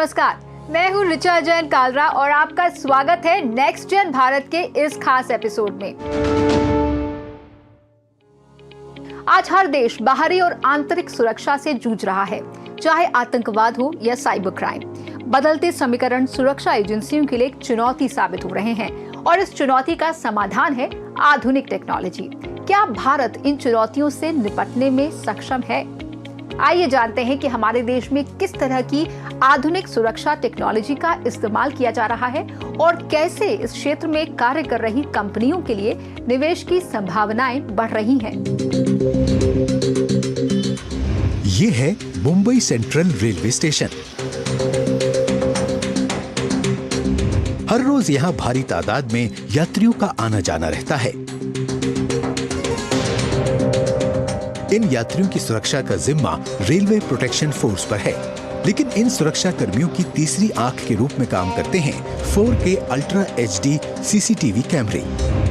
नमस्कार, मैं हूँ ऋचा जैन कालरा और आपका स्वागत है नेक्स्ट जेन भारत के इस खास एपिसोड में। आज हर देश बाहरी और आंतरिक सुरक्षा से जूझ रहा है, चाहे आतंकवाद हो या साइबर क्राइम। बदलते समीकरण सुरक्षा एजेंसियों के लिए एक चुनौती साबित हो रहे हैं और इस चुनौती का समाधान है आधुनिक टेक्नोलॉजी। क्या भारत इन चुनौतियों से निपटने में सक्षम है? आइए जानते हैं कि हमारे देश में किस तरह की आधुनिक सुरक्षा टेक्नोलॉजी का इस्तेमाल किया जा रहा है और कैसे इस क्षेत्र में कार्य कर रही कंपनियों के लिए निवेश की संभावनाएं बढ़ रही हैं। ये है मुंबई सेंट्रल रेलवे स्टेशन। हर रोज यहाँ भारी तादाद में यात्रियों का आना जाना रहता है। इन यात्रियों की सुरक्षा का जिम्मा रेलवे प्रोटेक्शन फोर्स पर है, लेकिन इन सुरक्षा कर्मियों की तीसरी आंख के रूप में काम करते हैं 4K अल्ट्रा HD CCTV कैमरे।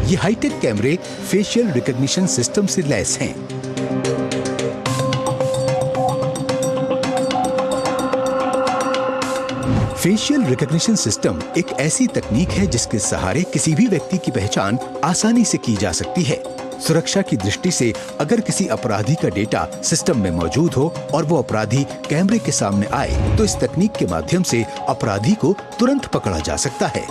ये हाईटेक कैमरे फेशियल रिकॉग्निशन सिस्टम से लैस हैं। फेशियल रिकॉग्निशन सिस्टम एक ऐसी तकनीक है जिसके सहारे किसी भी व्यक्ति की पहचान आसानी से की जा सकती है। सुरक्षा की दृष्टि से अगर किसी अपराधी का डेटा सिस्टम में मौजूद हो और वो अपराधी कैमरे के सामने आए तो इस तकनीक के माध्यम से अपराधी को तुरंत पकड़ा जा सकता है।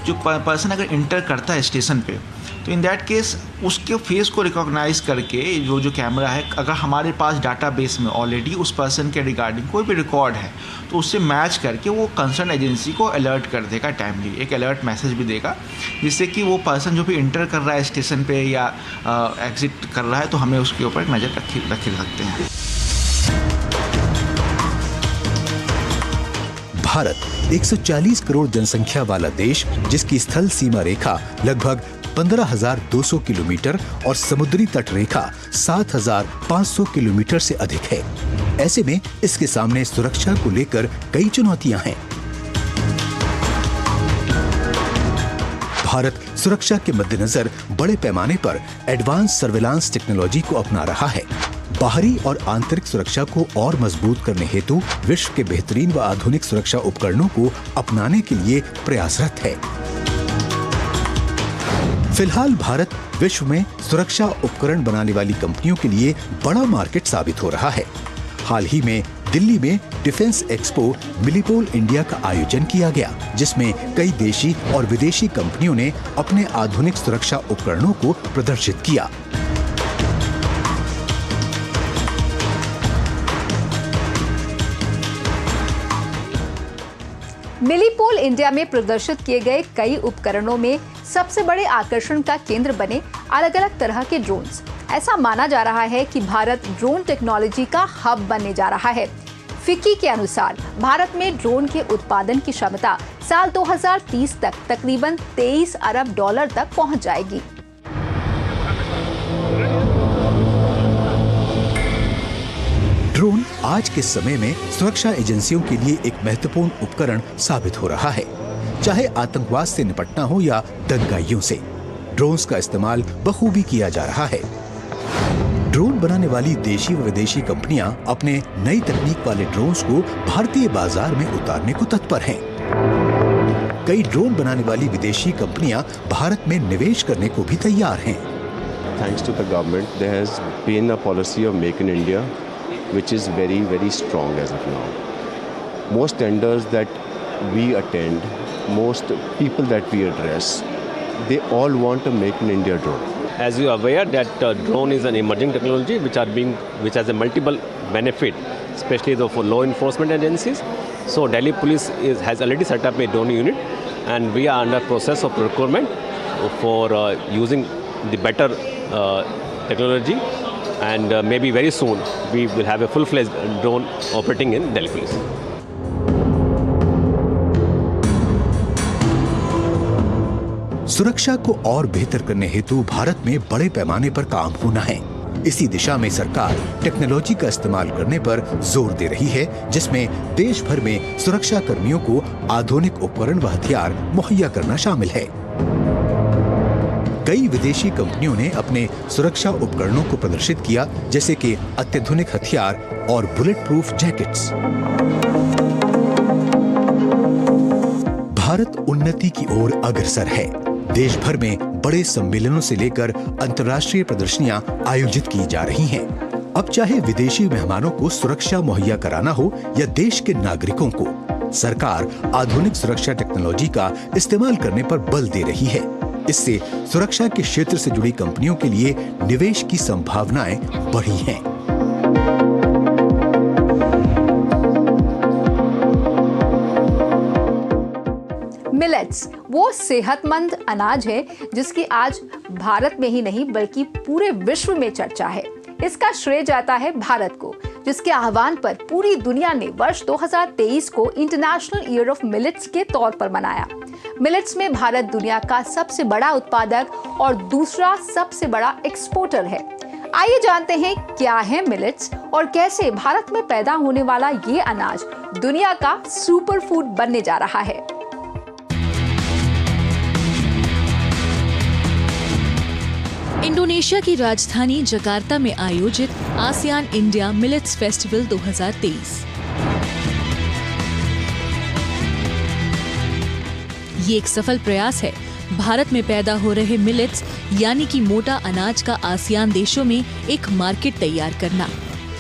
जो पर्सन अगर इंटर करता है स्टेशन पे, तो इन दैट केस उसके फेस को रिकॉग्नाइज करके जो कैमरा है, अगर हमारे पास डाटाबेस में ऑलरेडी उस पर्सन के रिगार्डिंग कोई भी रिकॉर्ड है तो उससे मैच करके वो कंसर्न एजेंसी को अलर्ट कर देगा, टाइमली एक अलर्ट मैसेज भी देगा, जिससे कि वो पर्सन जो भी इंटर कर रहा है स्टेशन पे या एग्जिट कर रहा है तो हमें उसके ऊपर एक नज़र रख सकते हैं। भारत 140 करोड़ जनसंख्या वाला देश, जिसकी स्थल सीमा रेखा लगभग 15,200 किलोमीटर और समुद्री तट रेखा 7,500 किलोमीटर से अधिक है। ऐसे में इसके सामने सुरक्षा को लेकर कई चुनौतियां हैं। भारत सुरक्षा के मद्देनजर बड़े पैमाने पर एडवांस सर्विलांस टेक्नोलॉजी को अपना रहा है। बाहरी और आंतरिक सुरक्षा को और मजबूत करने हेतु विश्व के बेहतरीन व आधुनिक सुरक्षा उपकरणों को अपनाने के लिए प्रयासरत है। फिलहाल भारत विश्व में सुरक्षा उपकरण बनाने वाली कंपनियों के लिए बड़ा मार्केट साबित हो रहा है। हाल ही में दिल्ली में डिफेंस एक्सपो मिलीपोल इंडिया का आयोजन किया गया, जिसमें कई देशी और विदेशी कंपनियों ने अपने आधुनिक सुरक्षा उपकरणों को प्रदर्शित किया। मिलीपोल इंडिया में प्रदर्शित किए गए कई उपकरणों में सबसे बड़े आकर्षण का केंद्र बने अलग अलग तरह के ड्रोन्स। ऐसा माना जा रहा है कि भारत ड्रोन टेक्नोलॉजी का हब बनने जा रहा है। फिक्की के अनुसार भारत में ड्रोन के उत्पादन की क्षमता साल 2030 तक तकरीबन 23 अरब डॉलर तक पहुंच जाएगी। ड्रोन आज के समय में सुरक्षा एजेंसियों के लिए एक महत्वपूर्ण उपकरण साबित हो रहा है, चाहे आतंकवाद से निपटना हो या दंगाइयों से। ड्रोन्स का इस्तेमाल बखूबी किया जा रहा है। ड्रोन बनाने वाली देशी व विदेशी कंपनियां अपने नई तकनीक वाले ड्रोन्स को भारतीय बाजार में उतारने को तत्पर हैं। कई ड्रोन बनाने वाली विदेशी कंपनियां भारत में निवेश करने को भी तैयार हैं। Thanks to the government, there has been a policy of Make in India, which is very, very strong as of now. Most tenders that we attend, most people that we address, they all want a Make in India drone. As you are aware that drone is an emerging technology which has a multiple benefit, especially for law enforcement agencies. So Delhi Police has already set up a drone unit, and we are under process of procurement for using the better technology. And maybe very soon we will have a full-fledged drone operating in Delhi Police. सुरक्षा को और बेहतर करने हेतु भारत में बड़े पैमाने पर काम होना है। इसी दिशा में सरकार टेक्नोलॉजी का इस्तेमाल करने पर जोर दे रही है, जिसमें देश भर में सुरक्षा कर्मियों को आधुनिक उपकरण व हथियार मुहैया करना शामिल है। कई विदेशी कंपनियों ने अपने सुरक्षा उपकरणों को प्रदर्शित किया, जैसे कि अत्याधुनिक हथियार और बुलेट प्रूफ जैकेट्स। भारत उन्नति की ओर अग्रसर है। देश भर में बड़े सम्मेलनों से लेकर अंतर्राष्ट्रीय प्रदर्शनियां आयोजित की जा रही हैं। अब चाहे विदेशी मेहमानों को सुरक्षा मुहैया कराना हो या देश के नागरिकों को, सरकार आधुनिक सुरक्षा टेक्नोलॉजी का इस्तेमाल करने पर बल दे रही है। इससे सुरक्षा के क्षेत्र से जुड़ी कंपनियों के लिए निवेश की संभावनाएं बढ़ी हैं। मिलेट्स वो सेहतमंद अनाज है जिसकी आज भारत में ही नहीं बल्कि पूरे विश्व में चर्चा है। इसका श्रेय जाता है भारत को, जिसके आह्वान पर पूरी दुनिया ने वर्ष 2023 को इंटरनेशनल ईयर ऑफ मिलेट्स के तौर पर मनाया। मिलेट्स में भारत दुनिया का सबसे बड़ा उत्पादक और दूसरा सबसे बड़ा एक्सपोर्टर है। आइए जानते हैं क्या है मिलेट्स और कैसे भारत में पैदा होने वाला ये अनाज दुनिया का सुपर फूड बनने जा रहा है। इंडोनेशिया की राजधानी जकार्ता में आयोजित आसियान इंडिया मिलेट्स फेस्टिवल 2023। ये एक सफल प्रयास है भारत में पैदा हो रहे मिलेट्स यानी कि मोटा अनाज का आसियान देशों में एक मार्केट तैयार करना।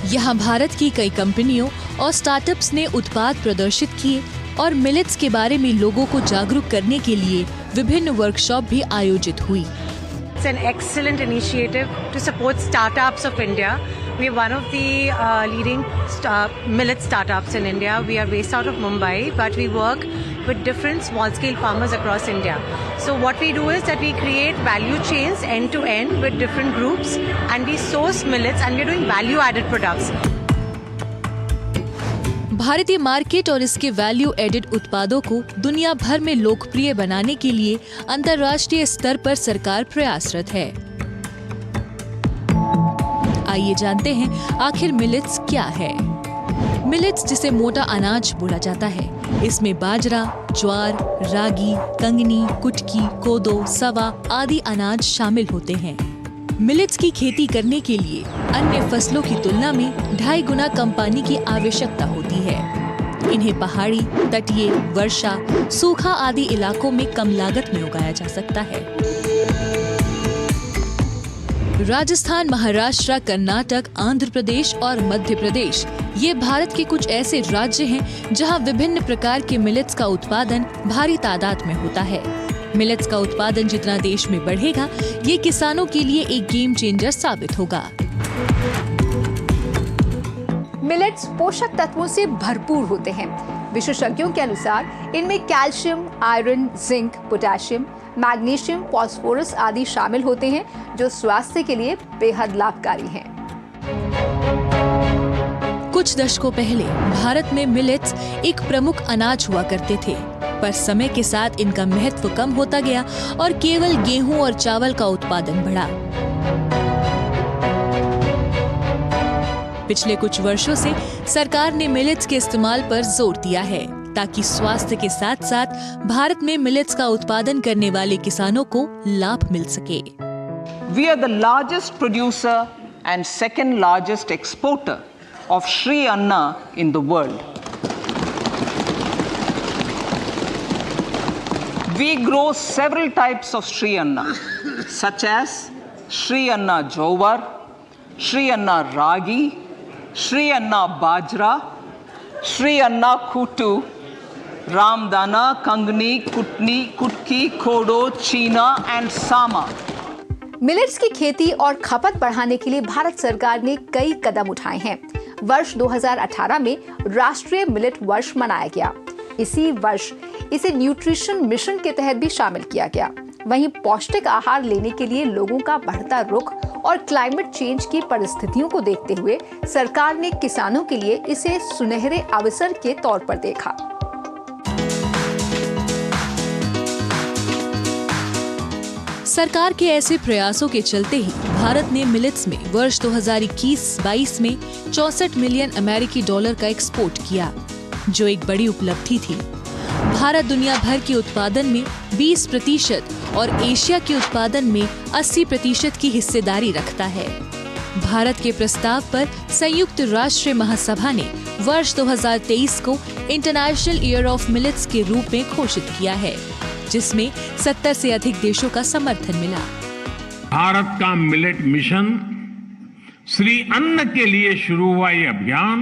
यहाँ भारत की कई कंपनियों और स्टार्टअप्स ने उत्पाद प्रदर्शित किए और मिलेट्स के बारे में लोगों को जागरूक करने के लिए विभिन्न वर्कशॉप भी आयोजित हुई। It's an excellent initiative to support startups of India. We are one of the leading millet startups in India. We are based out of Mumbai, but we work with different small-scale farmers across India. So what we do is that we create value chains end-to-end with different groups, and we source millets and we are doing value-added products. भारतीय market और इसके value added उत्पादों को दुनिया भर में लोकप्रिय बनाने के लिए अंतर्राष्ट्रीय स्तर पर सरकार प्रयासरत है। आइए जानते हैं आखिर मिलेट्स क्या है। मिलेट्स जिसे मोटा अनाज बोला जाता है, इसमें बाजरा, ज्वार, रागी, कंगनी, कुटकी, कोदो, सवा आदि अनाज शामिल होते हैं। मिलेट्स की खेती करने के लिए अन्य फसलों की तुलना में 2.5 गुना कम पानी की आवश्यकता होती है। इन्हें पहाड़ी, तटीय, वर्षा, सूखा आदि इलाकों में कम लागत में उगाया जा सकता है। राजस्थान, महाराष्ट्र, कर्नाटक, आंध्र प्रदेश और मध्य प्रदेश ये भारत के कुछ ऐसे राज्य हैं जहां विभिन्न प्रकार के मिलेट्स का उत्पादन भारी तादाद में होता है। मिलेट्स का उत्पादन जितना देश में बढ़ेगा, ये किसानों के लिए एक गेम चेंजर साबित होगा। मिलेट्स पोषक तत्वों से भरपूर होते हैं। विशेषज्ञों के अनुसार इनमें calcium, iron, zinc, potassium, magnesium, phosphorus आदि शामिल होते हैं, जो स्वास्थ्य के लिए बेहद लाभकारी हैं। कुछ दशकों पहले भारत में मिलेट्स एक प्रमुख अनाज हुआ करते थे, पर समय के साथ इनका महत्व कम होता गया और केवल गेहूं और चावल का उत्पादन बढ़ा। पिछले कुछ वर्षों से सरकार ने मिलेट्स के इस्तेमाल पर जोर दिया है, ताकि स्वास्थ्य के साथ साथ भारत में मिलेट्स का उत्पादन करने वाले किसानों को लाभ मिल सके। We are the largest producer and second largest exporter of Sri Anna in the world. We grow several types of Sri Anna, such as Sri Anna Jowar, Sri Anna Ragi, Sri Anna Bajra, Sri Anna Kutu, Ramdana, Kangni, Kutni, Kutki, Kodo, China and Sama. Millets की खेती और खपत बढ़ाने के लिए भारत सरकार ने कई कदम उठाए हैं। वर्ष 2018 में राष्ट्रीय मिलेट वर्ष मनाया गया। इसी वर्ष इसे न्यूट्रिशन मिशन के तहत भी शामिल किया गया। वहीं पौष्टिक आहार लेने के लिए लोगों का बढ़ता रुख और क्लाइमेट चेंज की परिस्थितियों को देखते हुए सरकार ने किसानों के लिए इसे सुनहरे अवसर के तौर पर देखा। सरकार के ऐसे प्रयासों के चलते ही भारत ने मिलेट्स में वर्ष 2021-22 में 64 मिलियन अमेरिकी डॉलर का एक्सपोर्ट किया, जो एक बड़ी उपलब्धि थी। भारत दुनिया भर के उत्पादन में 20% और एशिया के उत्पादन में 80% की हिस्सेदारी रखता है। भारत के प्रस्ताव पर संयुक्त राष्ट्र महासभा ने वर्ष 2023 को इंटरनेशनल ईयर ऑफ मिलेट्स के रूप में घोषित किया है, जिसमें 70 से अधिक देशों का समर्थन मिला। भारत का मिलेट मिशन श्री अन्न के लिए शुरू हुआ ये अभियान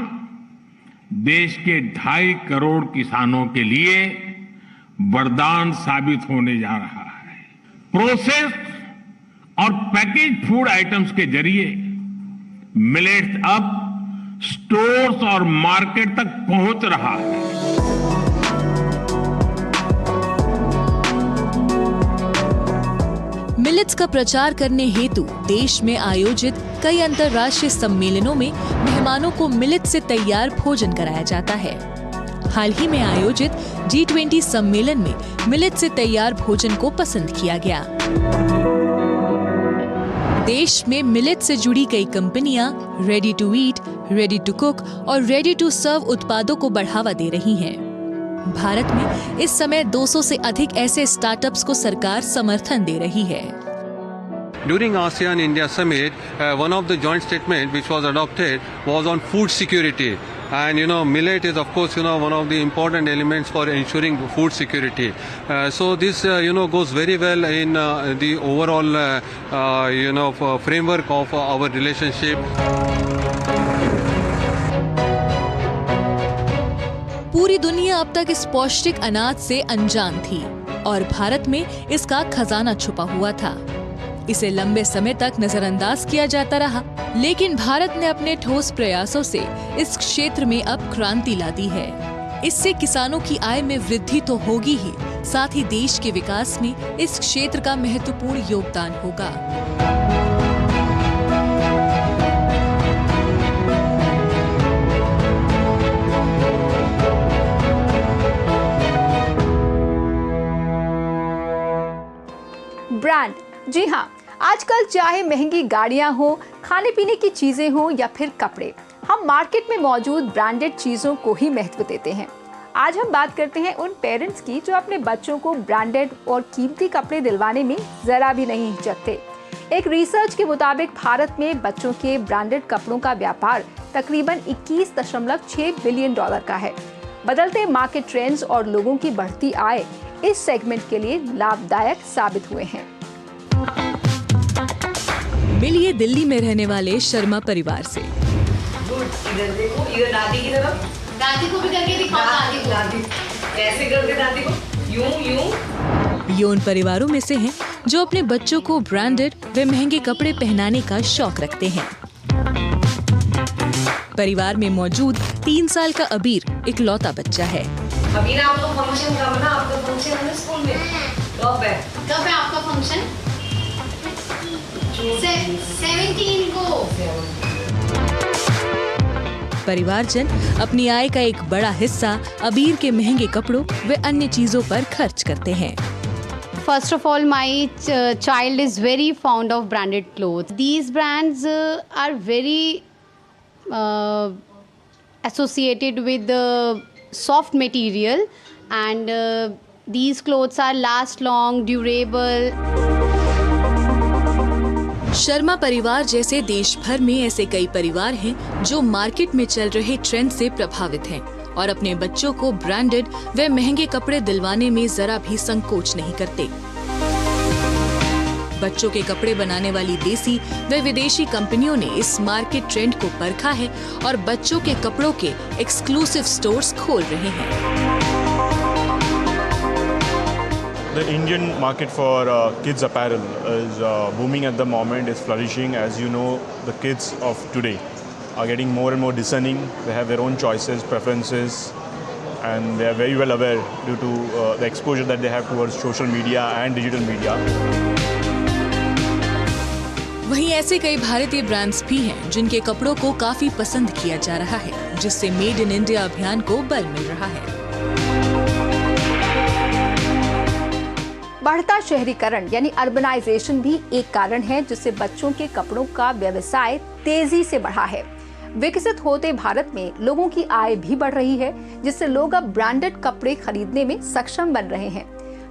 देश के 2.5 करोड़ किसानों के लिए वरदान साबित होने जा रहा है। प्रोसेस्ड और पैकेज फूड आइटम्स के जरिए मिलेट्स अब स्टोर्स और मार्केट तक पहुंच रहा है। मिलेट्स का प्रचार करने हेतु देश में आयोजित कई अंतर्राष्ट्रीय सम्मेलनों में मेहमानों को मिलेट से तैयार भोजन कराया जाता है। हाल ही में आयोजित G20 सम्मेलन में मिलेट से तैयार भोजन को पसंद किया गया। देश में मिलेट से जुड़ी कई कंपनियां ready to eat, ready to cook और रेडी टू सर्व उत्पादों को बढ़ावा दे रही हैं। भारत में इस समय 200 से अधिक ऐसे स्टार्टअप्स को सरकार समर्थन दे रही है। During ASEAN India Summit, one of the joint statement which was adopted was on food security. And millet is of course one of the important elements for ensuring food security. So this goes very well in the overall framework of our relationship. पूरी दुनिया अब तक इस पौष्टिक अनाज से अनजान थी और भारत में इसका खजाना छुपा हुआ था। इसे लंबे समय तक नजरअंदाज किया जाता रहा, लेकिन भारत ने अपने ठोस प्रयासों से इस क्षेत्र में अब क्रांति ला दी है। इससे किसानों की आय में वृद्धि तो होगी ही, साथ ही देश के विकास में इस क्षेत्र का महत्वपूर्ण योगदान होगा। ब्रांड, जी हाँ, आजकल चाहे महंगी गाड़ियां हो, खाने पीने की चीजें हो या फिर कपड़े, हम मार्केट में मौजूद ब्रांडेड चीजों को ही महत्व देते हैं। आज हम बात करते हैं उन पेरेंट्स की जो अपने बच्चों को ब्रांडेड और कीमती कपड़े दिलवाने में जरा भी नहीं हिचकते। एक रिसर्च के मुताबिक भारत में बच्चों के ब्रांडेड कपड़ों का व्यापार तकरीबन 21.6 बिलियन डॉलर का है। बदलते मार्केट ट्रेंड्स और लोगों की बढ़ती आय इस सेगमेंट के लिए लाभदायक साबित हुए हैं। मिलिए दिल्ली में रहने वाले शर्मा परिवार से। इधर देखो, इधर दादी की तरफ, दादी को भी करके दिखाओ। दादी ऐसे करके दादी को यूं। ये उन परिवारों में से हैं जो अपने बच्चों को ब्रांडेड व महंगे कपड़े पहनाने का शौक रखते हैं। परिवार में मौजूद 3 साल का अबीर इकलौता बच्चा है। अबीर, आपका फंक्शन कब ना? आपका फंक्शन है स्कूल में? कब है आपका फंक्शन? 17 को। परिवारजन अपनी आय का एक बड़ा हिस्सा अबीर के महंगे कपड़ों व अन्य चीजों पर खर्च करते हैं। First of all, my child is very fond of branded clothes. These brands are very associated with the soft material, and these clothes are last long, durable. Sharma परिवार जैसे देश भर में ऐसे कई परिवार हैं जो मार्केट में चल रहे ट्रेंड से प्रभावित हैं और अपने बच्चों को ब्रांडेड व महंगे कपड़े दिलवाने में जरा भी संकोच नहीं करते। बच्चों के कपड़े बनाने वाली देसी व विदेशी कंपनियों ने इस मार्केट ट्रेंड को परखा है और बच्चों के कपड़ों के एक्सक्लूसिव स्टोर्स खोल रहे हैं। The Indian market for kids apparel is booming at the moment, is flourishing. As you know, the kids of today are getting more and more discerning. They have their own choices, preferences, and they are very well aware due to the exposure that they have towards social media and digital media. वहीं ऐसे कई भारतीय brands भी हैं जिनके कपड़ों को काफी पसंद किया जा रहा है, जिससे मेड इन इंडिया अभियान को बल मिल रहा है। बढ़ता शहरीकरण यानी अर्बनाइजेशन भी एक कारण है जिससे बच्चों के कपड़ों का व्यवसाय तेजी से बढ़ा है। विकसित होते भारत में लोगों की आय भी बढ़ रही है, जिससे लोग अब ब्रांडेड कपड़े खरीदने में सक्षम बन रहे हैं।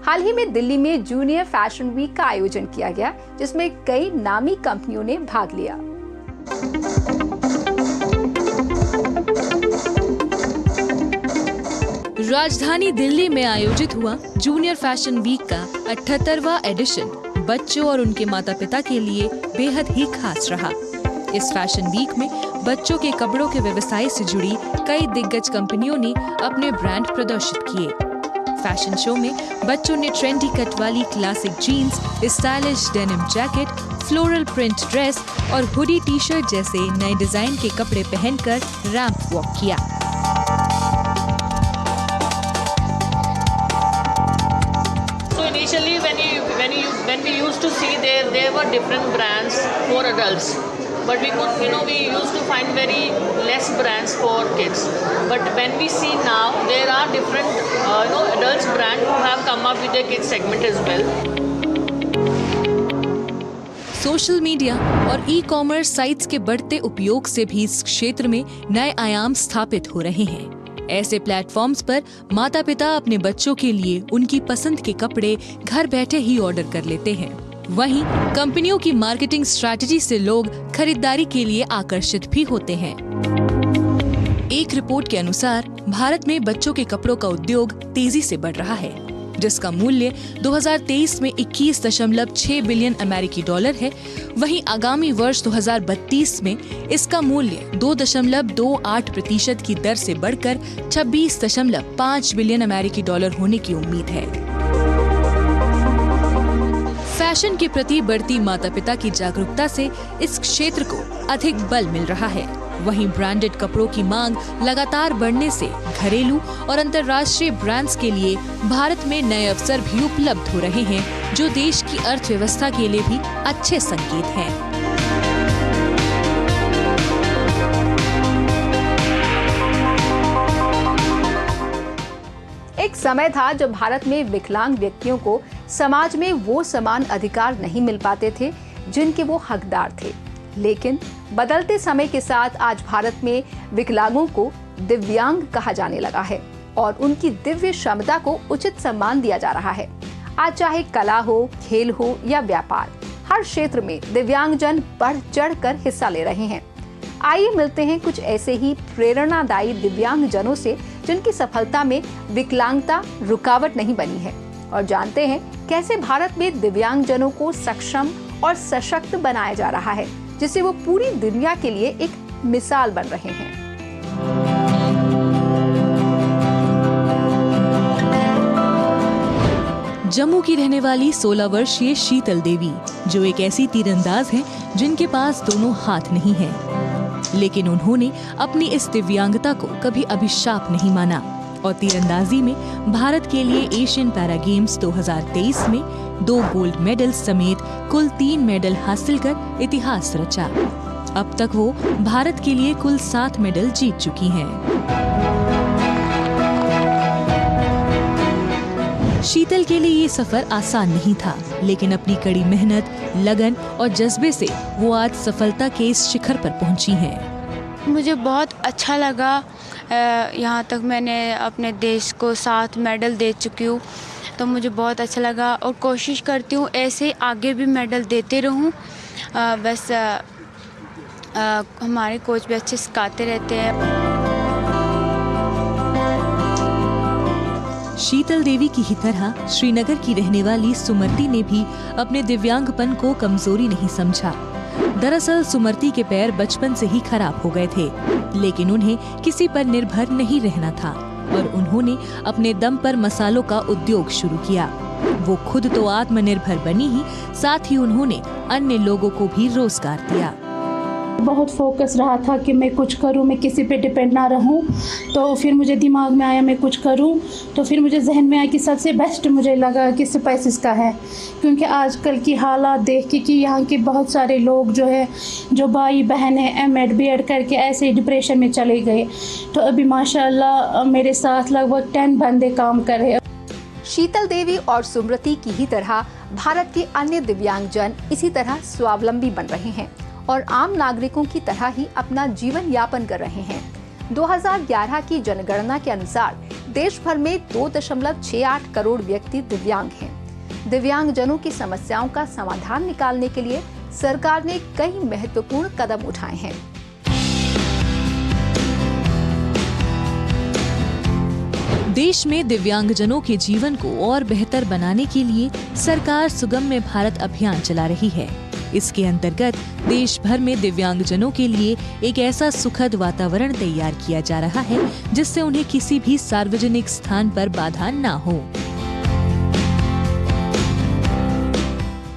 हाल ही में दिल्ली में जूनियर फैशन वीक का आयोजन किया गया, जिसमें कई नामी कंपनियों ने भाग लिया। राजधानी दिल्ली में आयोजित हुआ जूनियर फैशन वीक का 78वां एडिशन बच्चों और उनके माता पिता के लिए बेहद ही खास रहा। इस फैशन वीक में बच्चों के कपड़ों के व्यवसाय से जुड़ी कई दिग्गज कंपनियों ने अपने ब्रांड प्रदर्शित किए। फैशन शो में बच्चों ने ट्रेंडी कट वाली classic jeans, stylish denim jacket, floral print dress और हुडी टी शर्ट जैसे नए डिजाइन के कपड़े पहनकर रैंप वॉक किया। Initially, when we used to see there were different brands for adults, but we used to find very less brands for kids. But when we see now, there are different adults brand who have come up with their kids segment as well. Social media और e-commerce sites के बढ़ते उपयोग से भी इस क्षेत्र में नए आयाम स्थापित हो रहे हैं। ऐसे प्लेटफॉर्म्स पर माता पिता अपने बच्चों के लिए उनकी पसंद के कपड़े घर बैठे ही ऑर्डर कर लेते हैं। वहीं कंपनियों की मार्केटिंग स्ट्रैटेजी से लोग खरीदारी के लिए आकर्षित भी होते हैं। एक रिपोर्ट के अनुसार भारत में बच्चों के कपड़ों का उद्योग तेजी से बढ़ रहा है, जिसका मूल्य 2023 में 21.6 बिलियन अमेरिकी डॉलर है। वहीं आगामी वर्ष 2032 में इसका मूल्य 2.28% की दर से बढ़कर 26.5 बिलियन अमेरिकी डॉलर होने की उम्मीद है। फैशन के प्रति बढ़ती माता पिता की जागरूकता से इस क्षेत्र को अधिक बल मिल रहा है। वहीं ब्रांडेड कपड़ों की मांग लगातार बढ़ने से घरेलू और अंतर्राष्ट्रीय ब्रांड्स के लिए भारत में नए अवसर भी उपलब्ध हो रहे हैं, जो देश की अर्थव्यवस्था के लिए भी अच्छे संकेत हैं। एक समय था जब भारत में विकलांग व्यक्तियों को समाज में वो समान अधिकार नहीं मिल पाते थे जिनके वो हकदार थे, लेकिन बदलते समय के साथ आज भारत में विकलांगों को दिव्यांग कहा जाने लगा है और उनकी दिव्य क्षमता को उचित सम्मान दिया जा रहा है। आज चाहे कला हो, खेल हो या व्यापार, हर क्षेत्र में दिव्यांगजन बढ़ चढ़कर हिस्सा ले रहे हैं। आइए मिलते हैं कुछ ऐसे ही प्रेरणादायी दिव्यांगजनों से जिनकी सफलता में विकलांगता रुकावट नहीं बनी है, और जानते हैं कैसे भारत में दिव्यांगजनों को सक्षम और सशक्त बनाया जा रहा है, जिससे वो पूरी दुनिया के लिए एक मिसाल बन रहे हैं। जम्मू की रहने वाली 16 वर्षीय शीतल देवी, जो एक ऐसी तीरंदाज हैं जिनके पास दोनों हाथ नहीं हैं, लेकिन उन्होंने अपनी इस दिव्यांगता को कभी अभिशाप नहीं माना और तीरंदाजी में भारत के लिए एशियन पैरा गेम्स 2023 में 2 गोल्ड मेडल समेत कुल 3 मेडल हासिल कर इतिहास रचा। अब तक वो भारत के लिए कुल 7 मेडल जीत चुकी हैं। शीतल के लिए ये सफर आसान नहीं था, लेकिन अपनी कड़ी मेहनत, लगन और जज्बे से वो आज सफलता के इस शिखर पर पहुंची हैं। मुझे बहुत अच्छा लगा, यहाँ तक मैंने अपने देश को 7 मेडल दे चुकी हूँ, तो मुझे बहुत अच्छा लगा और कोशिश करती हूँ ऐसे आगे भी मेडल देते रहूँ। बस हमारे कोच भी अच्छे सिखाते रहते हैं। शीतल देवी की ही तरह श्रीनगर की रहने वाली सुमृति ने भी अपने दिव्यांगपन को कमजोरी नहीं समझा। दरअसल सुमृति के पैर बचपन से ही खराब हो गए थे, लेकिन उन्हें किसी पर निर्भर नहीं रहना था और उन्होंने अपने दम पर मसालों का उद्योग शुरू किया। वो खुद तो आत्मनिर्भर बनी ही, साथ ही उन्होंने अन्य लोगों को भी रोजगार दिया। बहुत फोकस रहा था कि मैं कुछ करूं, मैं किसी पे डिपेंड ना रहूं। तो फिर मुझे दिमाग में आया मैं कुछ करूं, तो फिर मुझे जहन में आया कि सबसे बेस्ट मुझे लगा कि स्पाइसेस का है, क्योंकि आजकल की हालात देख के कि यहाँ के बहुत सारे लोग जो है, जो भाई बहन है M.Ed B.Ed करके ऐसे ही डिप्रेशन में चले गए, तो अभी माशाल्लाह मेरे साथ लगभग 10 बंदे काम कर रहे हैं। शीतल देवी और सुमृति की ही तरह भारत के अन्य दिव्यांगजन इसी तरह स्वावलंबी बन रहे हैं और आम नागरिकों की तरह ही अपना जीवन यापन कर रहे हैं। 2011 की जनगणना के अनुसार देश भर में 2.68 करोड़ व्यक्ति दिव्यांग हैं। दिव्यांगजनों की समस्याओं का समाधान निकालने के लिए सरकार ने कई महत्वपूर्ण कदम उठाए हैं। देश में दिव्यांगजनों के जीवन को और बेहतर बनाने के लिए सरकार सुगम्य भारत अभियान चला रही है। इसके अंतर्गत देश भर में दिव्यांगजनों के लिए एक ऐसा सुखद वातावरण तैयार किया जा रहा है जिससे उन्हें किसी भी सार्वजनिक स्थान पर बाधा न हो।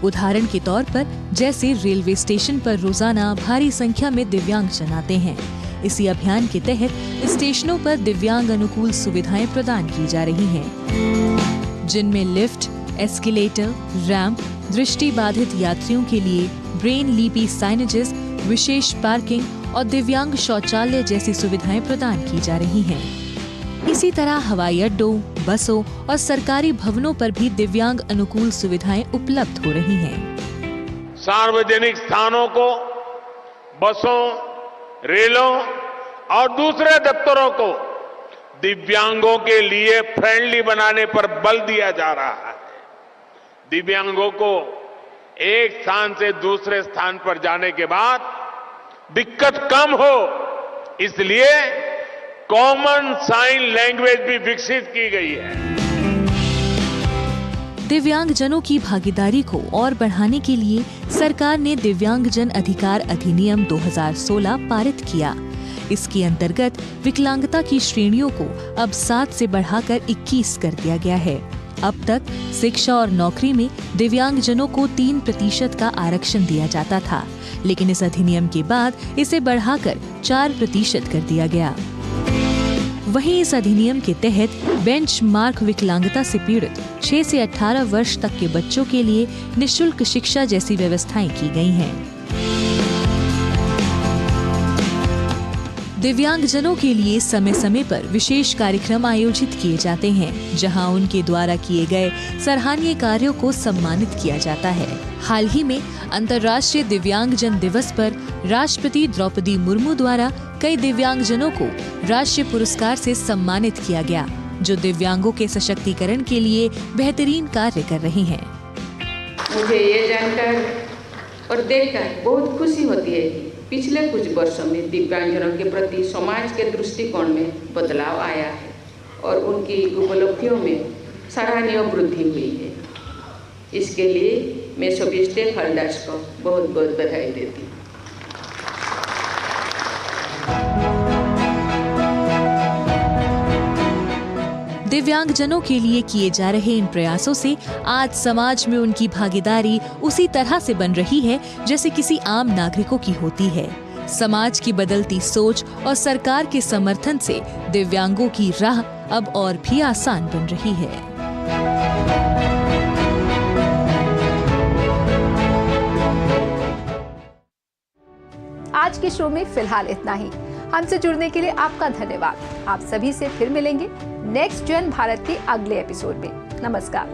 उदाहरण के तौर पर जैसे रेलवे स्टेशन पर रोजाना भारी संख्या में दिव्यांगजन आते हैं। इसी अभियान के तहत स्टेशनों पर दिव्यांग अनुकूल सुविधाएं प्रदान की जा रही हैं, जिनमें लिफ्ट, एस्केलेटर, रैंप, दृष्टि बाधित यात्रियों के लिए ब्रेन लिपि साइनेजेस, विशेष पार्किंग और दिव्यांग शौचालय जैसी सुविधाएं प्रदान की जा रही हैं। इसी तरह हवाई अड्डों, बसों और सरकारी भवनों पर भी दिव्यांग अनुकूल सुविधाएं उपलब्ध हो रही हैं। सार्वजनिक स्थानों को बसों, रेलों और दूसरे दफ्तरों को दिव्यांगों के लिए फ्रेंडली बनाने पर बल दिया जा रहा है। दिव्यांगों को एक स्थान से दूसरे स्थान पर जाने के बाद दिक्कत कम हो, इसलिए कॉमन साइन लैंग्वेज भी विकसित की गई है। दिव्यांगजनों की भागीदारी को और बढ़ाने के लिए सरकार ने दिव्यांगजन अधिकार अधिनियम 2016 पारित किया। इसके अंतर्गत विकलांगता की श्रेणियों को अब 7 से बढ़ाकर 21 कर दिया गया है। अब तक शिक्षा और नौकरी में दिव्यांगजनों को 3% का आरक्षण दिया जाता था, लेकिन इस अधिनियम के बाद इसे बढ़ाकर 4% कर दिया गया। वहीं इस अधिनियम के तहत बेंचमार्क विकलांगता से पीड़ित 6 से 18 वर्ष तक के बच्चों के लिए निःशुल्क शिक्षा जैसी व्यवस्थाएं की गई हैं। दिव्यांगजनों के लिए समय समय पर विशेष कार्यक्रम आयोजित किए जाते हैं, जहां उनके द्वारा किए गए सराहनीय कार्यों को सम्मानित किया जाता है। हाल ही में अंतर्राष्ट्रीय दिव्यांगजन दिवस पर राष्ट्रपति द्रौपदी मुर्मू द्वारा कई दिव्यांगजनों को राष्ट्रीय पुरस्कार से सम्मानित किया गया, जो दिव्यांगों के सशक्तिकरण के लिए बेहतरीन कार्य कर रहे हैं। मुझे ये जानकर और देखकर बहुत खुशी होती है कि पिछले कुछ वर्षों में दिव्यांगजनों के प्रति समाज के दृष्टिकोण में बदलाव आया है और उनकी उपलब्धियों में सराहनीय वृद्धि हुई है। इसके लिए मैं सभी स्टेक होल्डर्स को बहुत बहुत बधाई देती हूँ। दिव्यांगजनों के लिए किए जा रहे इन प्रयासों से आज समाज में उनकी भागीदारी उसी तरह से बन रही है जैसे किसी आम नागरिकों की होती है। समाज की बदलती सोच और सरकार के समर्थन से दिव्यांगों की राह अब और भी आसान बन रही है। आज के शो में फिलहाल इतना ही। हमसे जुड़ने के लिए आपका धन्यवाद। आप सभी से फिर मिलेंगे नेक्स्ट जन भारत के अगले एपिसोड में। नमस्कार।